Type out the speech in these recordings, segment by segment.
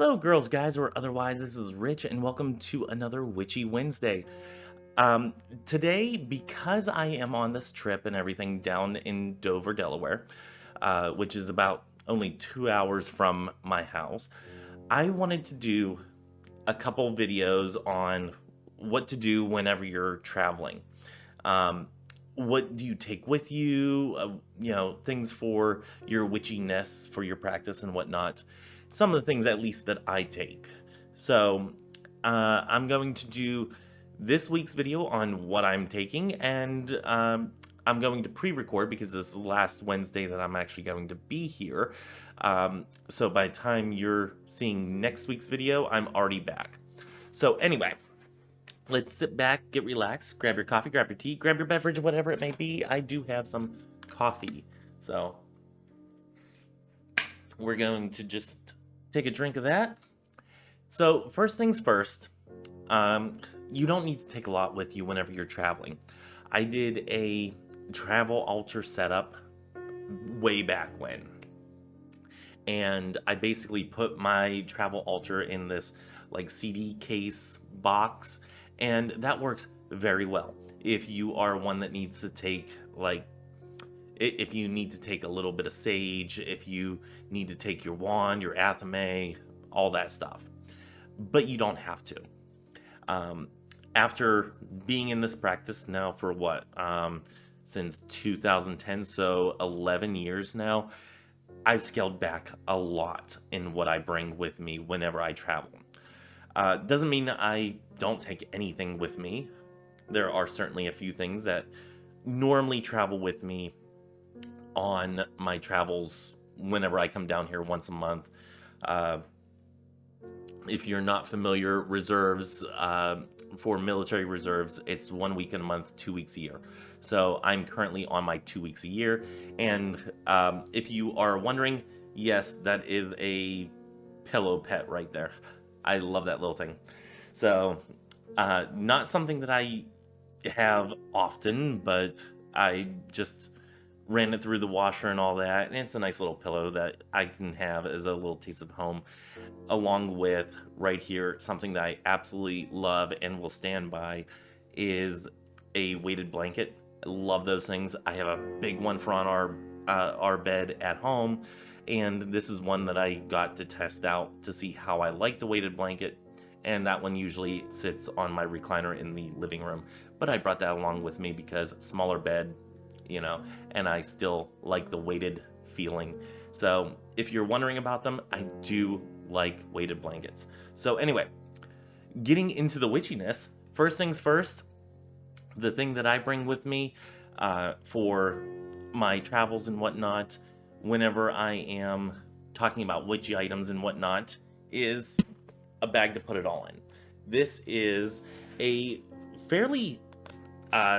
Hello, girls, guys, or otherwise. This is Rich, and welcome to another Witchy Wednesday. Today, because I am on this trip and everything down in Dover, Delaware, which is about only 2 hours from my house, I wanted to do a couple videos on what to do whenever you're traveling. Um, what do you take with you? Things for your witchiness, for your practice and whatnot. Some of the things, at least, that I take. So, I'm going to do this week's video on what I'm taking, and I'm going to pre-record because this is the last Wednesday that I'm actually going to be here. So by the time you're seeing next week's video, I'm already back. So anyway, let's sit back, get relaxed, grab your coffee, grab your tea, grab your beverage, whatever it may be. I do have some coffee, so we're going to just take a drink of that. So first things first, you don't need to take a lot with you whenever you're traveling. I did a travel altar setup way back when, and I basically put my travel altar in this like CD case box, and that works very well. If you are one that needs to take if you need to take a little bit of sage, if you need to take your wand, your athame, all that stuff. But you don't have to. After being in this practice now for what? Since 2010, so 11 years now, I've scaled back a lot in what I bring with me whenever I travel. Doesn't mean I don't take anything with me. There are certainly a few things that normally travel with me on my travels whenever I come down here once a month. If you're not familiar, reserves, for military reserves, it's 1 week in a month, 2 weeks a year. So I'm currently on my 2 weeks a year. And if you are wondering, yes, that is a pillow pet right there. I love that little thing. So not something that I have often, but I just ran it through the washer and all that, and it's a nice little pillow that I can have as a little taste of home, along with right here, something that I absolutely love and will stand by is a weighted blanket. I love those things. I have a big one for on our bed at home, and this is one that I got to test out to see how I like the weighted blanket, and that one usually sits on my recliner in the living room, but I brought that along with me because smaller bed, and I still like the weighted feeling. So if you're wondering about them, I do like weighted blankets. So anyway, getting into the witchiness, first things first, the thing that I bring with me for my travels and whatnot, whenever I am talking about witchy items and whatnot, is a bag to put it all in. This is a fairly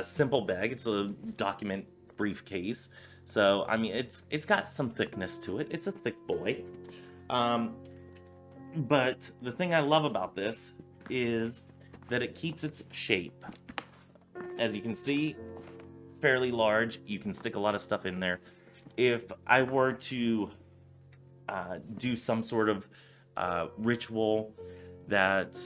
simple bag. It's a document briefcase, so I mean it's got some thickness to it. It's a thick boy, but the thing I love about this is that it keeps its shape. As you can see, fairly large. You can stick a lot of stuff in there. If I were to do some sort of ritual that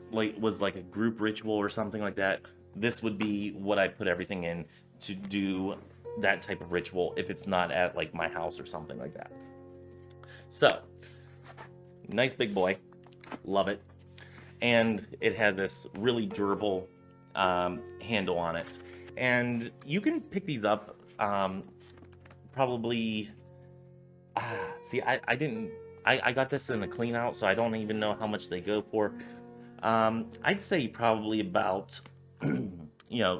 was like a group ritual or something like that, this would be what I put everything in to do that type of ritual if it's not at like my house or something like that. So, nice big boy. Love it. And it has this really durable handle on it. And you can pick these up probably... see, I got this in a clean out, so I don't even know how much they go for. I'd say probably about...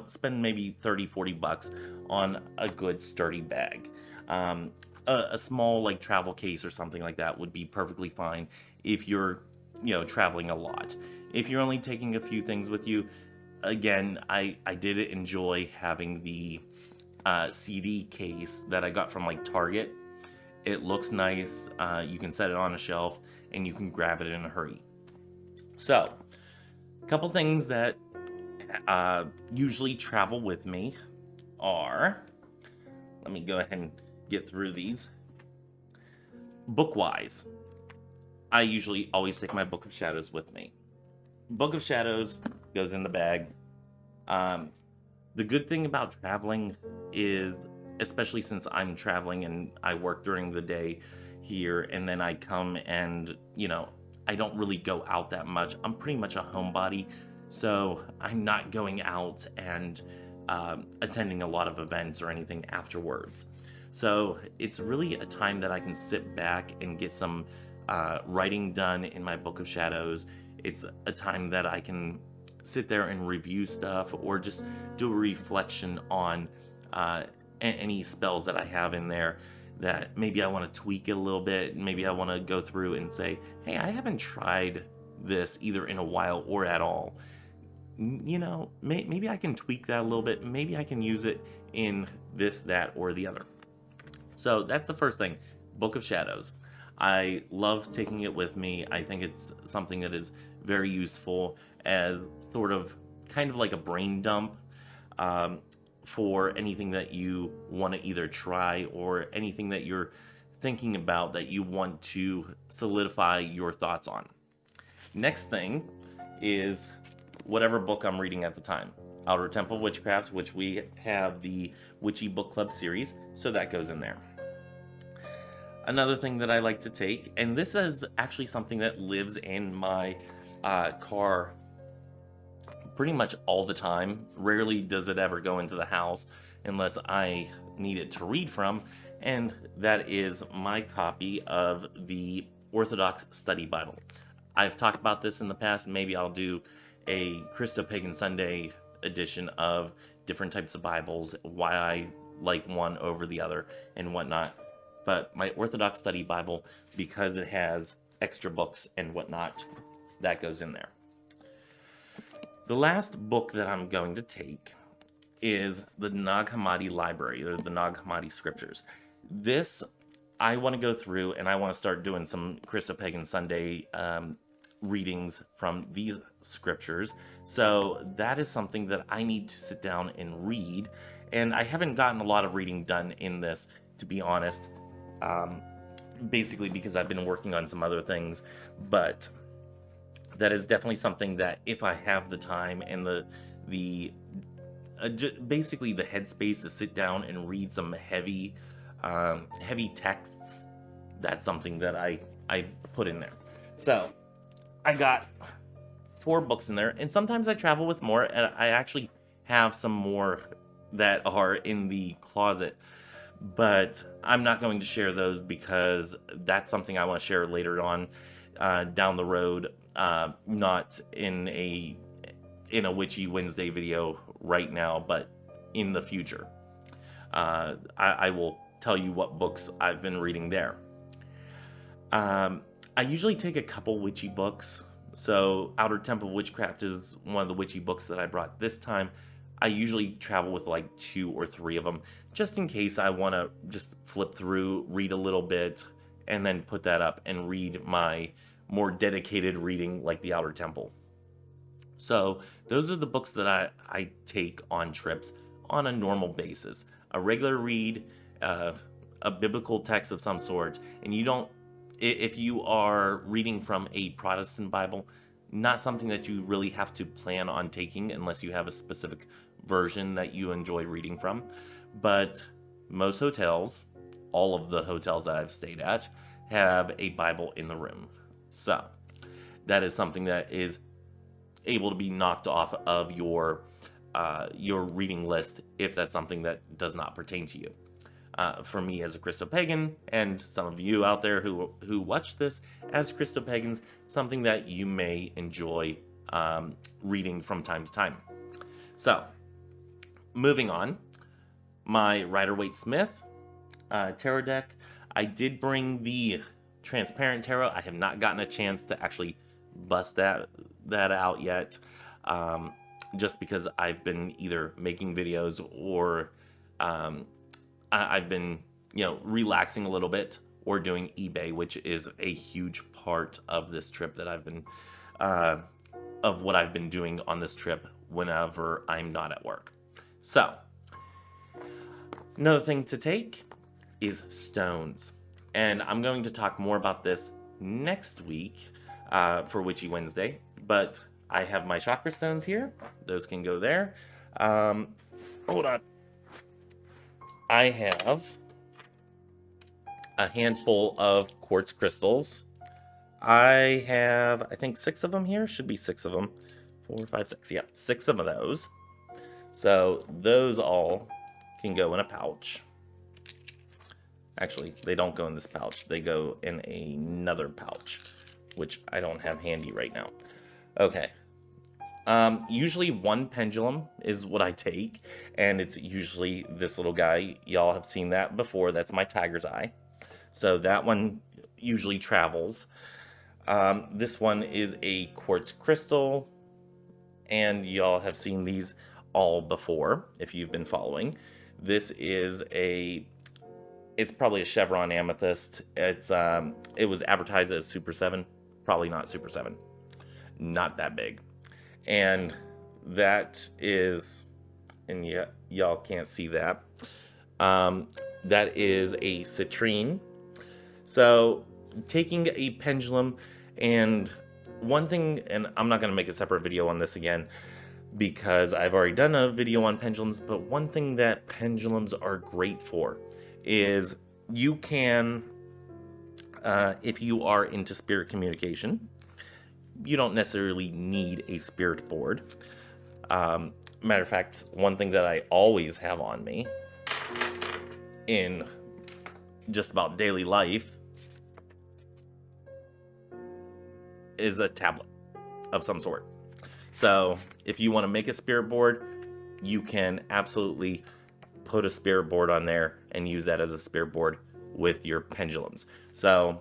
spend maybe 30-40 bucks on a good sturdy bag. A small like travel case or something like that would be perfectly fine if you're traveling a lot. If you're only taking a few things with you, again, I did enjoy having the CD case that I got from like Target. It looks nice. You can set it on a shelf and you can grab it in a hurry. So a couple things that usually travel with me are, let me go ahead and get through these. Book-wise, I usually always take my Book of Shadows with me. Book of Shadows goes in the bag. Um, the good thing about traveling is, especially since I'm traveling and I work during the day here, and then I come and, I don't really go out that much. I'm pretty much a homebody, so I'm not going out and attending a lot of events or anything afterwards. So it's really a time that I can sit back and get some writing done in my Book of Shadows. It's a time that I can sit there and review stuff or just do a reflection on any spells that I have in there that maybe I want to tweak it a little bit. Maybe I want to go through and say, hey, I haven't tried this either in a while or at all. Maybe I can tweak that a little bit. Maybe I can use it in this, that, or the other. So that's the first thing, Book of Shadows. I love taking it with me. I think it's something that is very useful as sort of kind of like a brain dump for anything that you want to either try or anything that you're thinking about that you want to solidify your thoughts on. Next thing is whatever book I'm reading at the time. Outer Temple Witchcraft, which we have the Witchy Book Club series, so that goes in there. Another thing that I like to take, and this is actually something that lives in my car pretty much all the time. Rarely does it ever go into the house unless I need it to read from, and that is my copy of the Orthodox Study Bible. I've talked about this in the past. Maybe I'll do a Christo-Pagan Sunday edition of different types of Bibles, why I like one over the other and whatnot. But my Orthodox Study Bible, because it has extra books and whatnot, that goes in there. The last book that I'm going to take is the Nag Hammadi Library, or the Nag Hammadi Scriptures. This, I want to go through and I want to start doing some Christo-Pagan Sunday readings from these scriptures. So that is something that I need to sit down and read. And I haven't gotten a lot of reading done in this, to be honest, basically because I've been working on some other things. But that is definitely something that if I have the time and basically the headspace to sit down and read some heavy texts, that's something that I put in there. So I got 4 books in there, and sometimes I travel with more, and I actually have some more that are in the closet, but I'm not going to share those because that's something I want to share later on down the road, not in a Witchy Wednesday video right now, but in the future. I will tell you what books I've been reading there. I usually take a couple witchy books. So Outer Temple Witchcraft is one of the witchy books that I brought this time. I usually travel with like 2 or 3 of them, just in case I want to just flip through, read a little bit, and then put that up and read my more dedicated reading like the Outer Temple. So those are the books that I take on trips on a normal basis. A regular read, a biblical text of some sort, and if you are reading from a Protestant Bible, not something that you really have to plan on taking unless you have a specific version that you enjoy reading from. But most hotels, all of the hotels that I've stayed at, have a Bible in the room. So that is something that is able to be knocked off of your reading list if that's something that does not pertain to you. For me as a Christo-Pagan, and some of you out there who watch this as Christo-Pagans, something that you may enjoy reading from time to time. So, moving on, my Rider-Waite-Smith tarot deck. I did bring the transparent tarot. I have not gotten a chance to actually bust that out yet, just because I've been either making videos or I've been, relaxing a little bit or doing eBay, which is a huge part of this trip that I've been, of what I've been doing on this trip whenever I'm not at work. So, another thing to take is stones. And I'm going to talk more about this next week for Witchy Wednesday. But I have my chakra stones here. Those can go there. Hold on. I have a handful of quartz crystals. I have, I think, 6 of them here. Should be 6 of them. 4, 5, 6. Yep, 6 of those. So those all can go in a pouch. Actually, they don't go in this pouch. They go in another pouch, which I don't have handy right now. Okay. Usually 1 pendulum is what I take, and it's usually this little guy. Y'all have seen that before. That's my tiger's eye. So that one usually travels. This one is a quartz crystal, and y'all have seen these all before if you've been following. This is it's probably a chevron amethyst. It was advertised as Super 7, probably not Super 7, not that big. And that is, and y'all can't see that. That is a citrine. So taking a pendulum, and one thing, and I'm not going to make a separate video on this again because I've already done a video on pendulums, but one thing that pendulums are great for is you can, if you are into spirit communication, you don't necessarily need a spirit board. Matter of fact, one thing that I always have on me in just about daily life is a tablet of some sort. So if you want to make a spirit board, you can absolutely put a spirit board on there and use that as a spirit board with your pendulums. So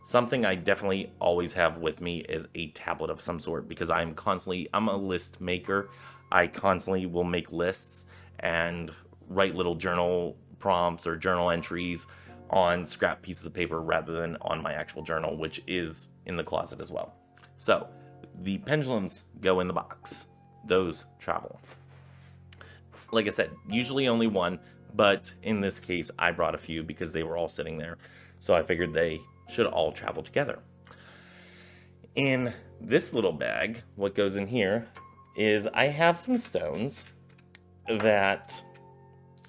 something I definitely always have with me is a tablet of some sort, because I'm a list maker. I constantly will make lists and write little journal prompts or journal entries on scrap pieces of paper rather than on my actual journal, which is in the closet as well. So the pendulums go in the box. Those travel. Like I said, usually only 1, but in this case I brought a few because they were all sitting there. So I figured they should all travel together. In this little bag, what goes in here is I have some stones that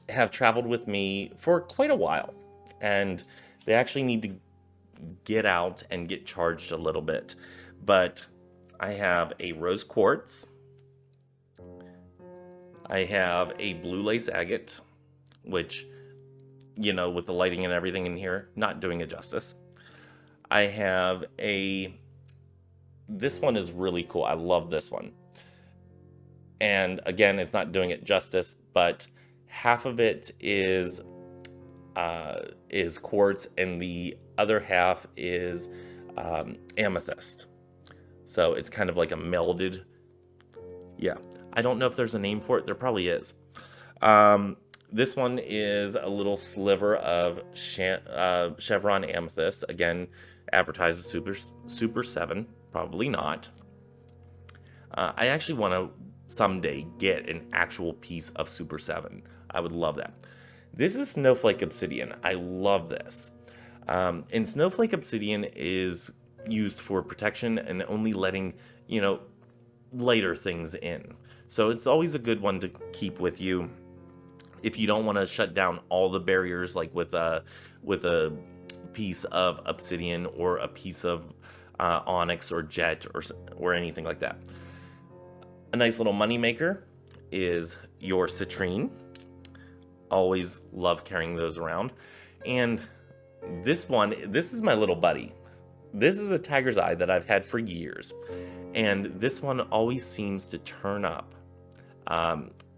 have traveled with me for quite a while, and they actually need to get out and get charged a little bit. But I have a rose quartz, I have a blue lace agate, which, you know, with the lighting and everything in here, not doing it justice. I have this one is really cool. I love this one. And again, it's not doing it justice, but half of it is quartz and the other half is amethyst. So it's kind of like a melded, yeah. I don't know if there's a name for it. There probably is. This one is a little sliver of chevron amethyst. Again, advertised as Super 7. Probably not. I actually want to someday get an actual piece of Super 7. I would love that. This is Snowflake Obsidian. I love this. And Snowflake Obsidian is used for protection and only letting, you know, lighter things in. So it's always a good one to keep with you if you don't want to shut down all the barriers, like with a piece of obsidian or a piece of onyx or jet or anything like that. A nice little money maker is your citrine. Always love carrying those around. And this is my little buddy. This is a tiger's eye that I've had for years. And this one always seems to turn up.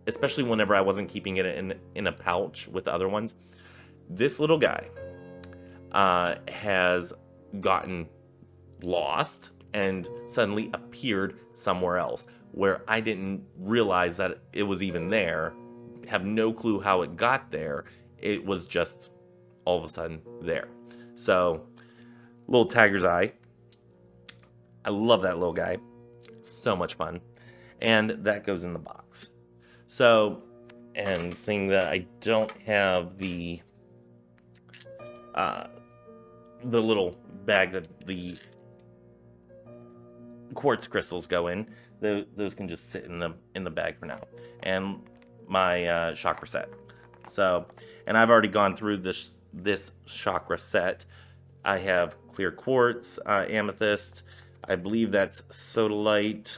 Especially whenever I wasn't keeping it in a pouch with the other ones. This little guy has gotten lost and suddenly appeared somewhere else where I didn't realize that it was even there, have no clue how it got there. It was just all of a sudden there. So, little tiger's eye. I love that little guy. So much fun. And that goes in the box. So, and seeing that I don't have the the little bag that the quartz crystals go in. Those can just sit in the bag for now. And my chakra set. So, and I've already gone through this chakra set. I have clear quartz, amethyst. I believe that's sodalite.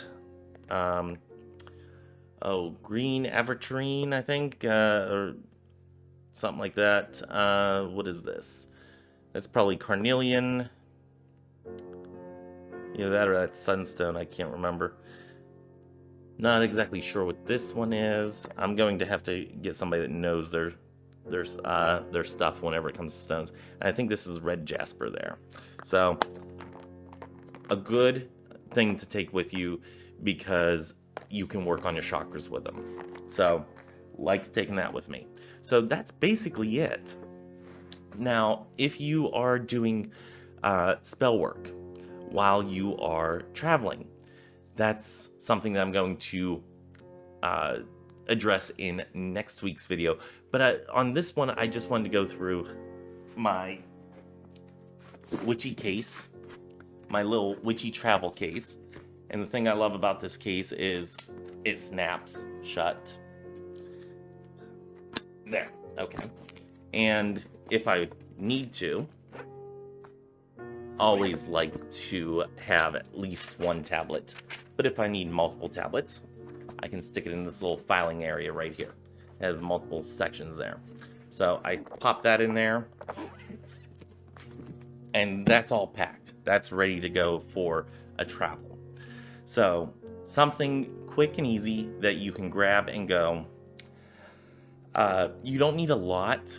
Green aventurine, I think, or something like that. What is this? That's probably carnelian. Either that or that's sunstone. I can't remember. Not exactly sure what this one is. I'm going to have to get somebody that knows their stuff whenever it comes to stones. And I think this is red jasper there. So a good thing to take with you because you can work on your chakras with them. So like taking that with me. So that's basically it. Now, if you are doing spell work while you are traveling, that's something that I'm going to address in next week's video. But on this one, I just wanted to go through my witchy case, my little witchy travel case. And the thing I love about this case is it snaps shut. There, okay. And if I need to, always like to have at least one tablet. But if I need multiple tablets, I can stick it in this little filing area right here. It has multiple sections there. So I pop that in there, and that's all packed. That's ready to go for a travel. So something quick and easy that you can grab and go. You don't need a lot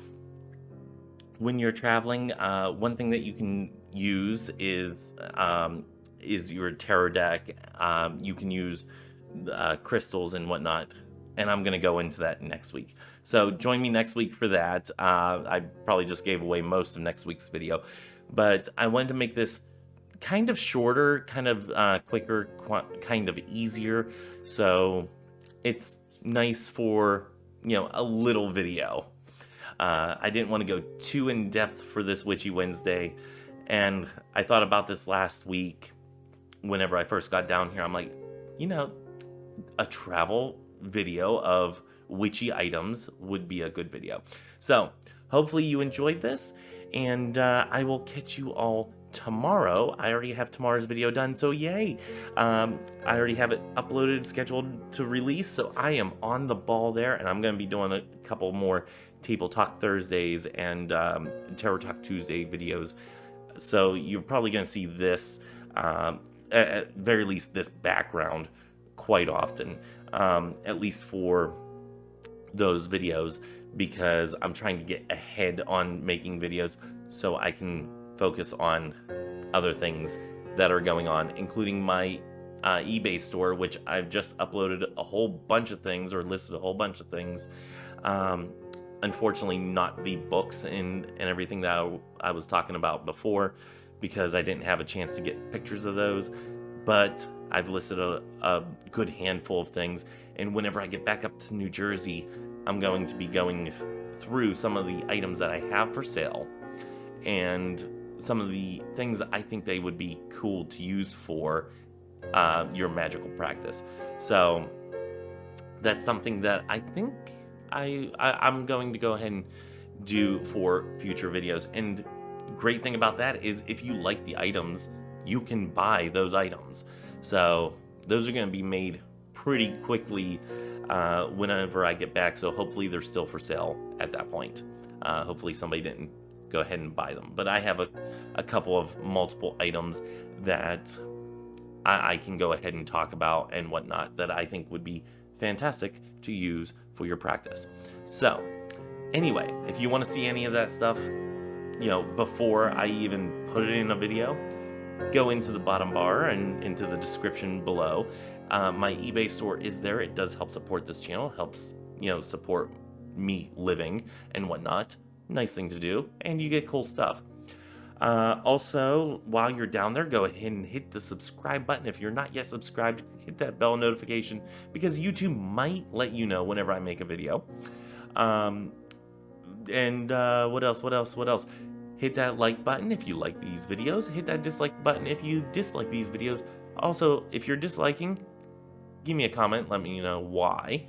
when you're traveling. One thing that you can use is your tarot deck. You can use crystals and whatnot, and I'm going to go into that next week. So join me next week for that. I probably just gave away most of next week's video, but I wanted to make this kind of shorter, kind of quicker, kind of easier, so it's nice for, you know, a little video. I didn't want to go too in depth for this Witchy Wednesday, and I thought about this last week whenever I first got down here. I'm like, you know, a travel video of witchy items would be a good video. So hopefully you enjoyed this, and I will catch you all tomorrow. I already have tomorrow's video done, so yay. I already have it uploaded, scheduled to release, so I am on the ball there, and I'm going to be doing a couple more Table Talk Thursdays and Tarot Talk Tuesday videos. So you're probably going to see this, at very least this background, quite often, at least for those videos, because I'm trying to get ahead on making videos so I can focus on other things that are going on, including my eBay store, which I've just uploaded a whole bunch of things, or listed a whole bunch of things. Unfortunately, not the books and everything that I was talking about before, because I didn't have a chance to get pictures of those. But I've listed a good handful of things, and whenever I get back up to New Jersey, I'm going to be going through some of the items that I have for sale, and some of the things I think they would be cool to use for your magical practice. So that's something that I think I'm going to go ahead and do for future videos. And great thing about that is if you like the items, you can buy those items. So those are going to be made pretty quickly whenever I get back. So hopefully they're still for sale at that point. Hopefully somebody didn't go ahead and buy them. But I have a couple of multiple items that I can go ahead and talk about and whatnot that I think would be fantastic to use for your practice. So anyway, if you want to see any of that stuff, you know, before I even put it in a video, go into the bottom bar and into the description below. My eBay store is there. It does help support this channel, helps, you know, support me living and whatnot. Nice thing to do, and you get cool stuff. Also, while you're down there, go ahead and hit the subscribe button. If you're not yet subscribed, hit that bell notification, because YouTube might let you know whenever I make a video. And what else? Hit that like button if you like these videos. Hit that dislike button if you dislike these videos. Also, if you're disliking, give me a comment. Let me know why.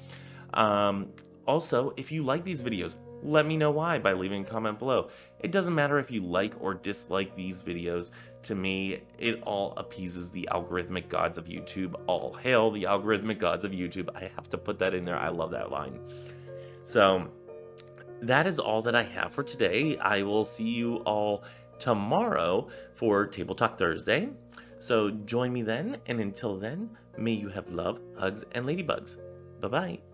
Um, Also, if you like these videos, let me know why by leaving a comment below. It doesn't matter if you like or dislike these videos. To me, it all appeases the algorithmic gods of YouTube. All hail the algorithmic gods of YouTube. I have to put that in there. I love that line. So, that is all that I have for today. I will see you all tomorrow for Table Talk Thursday. So join me then, and until then, may you have love, hugs, and ladybugs. Bye-bye.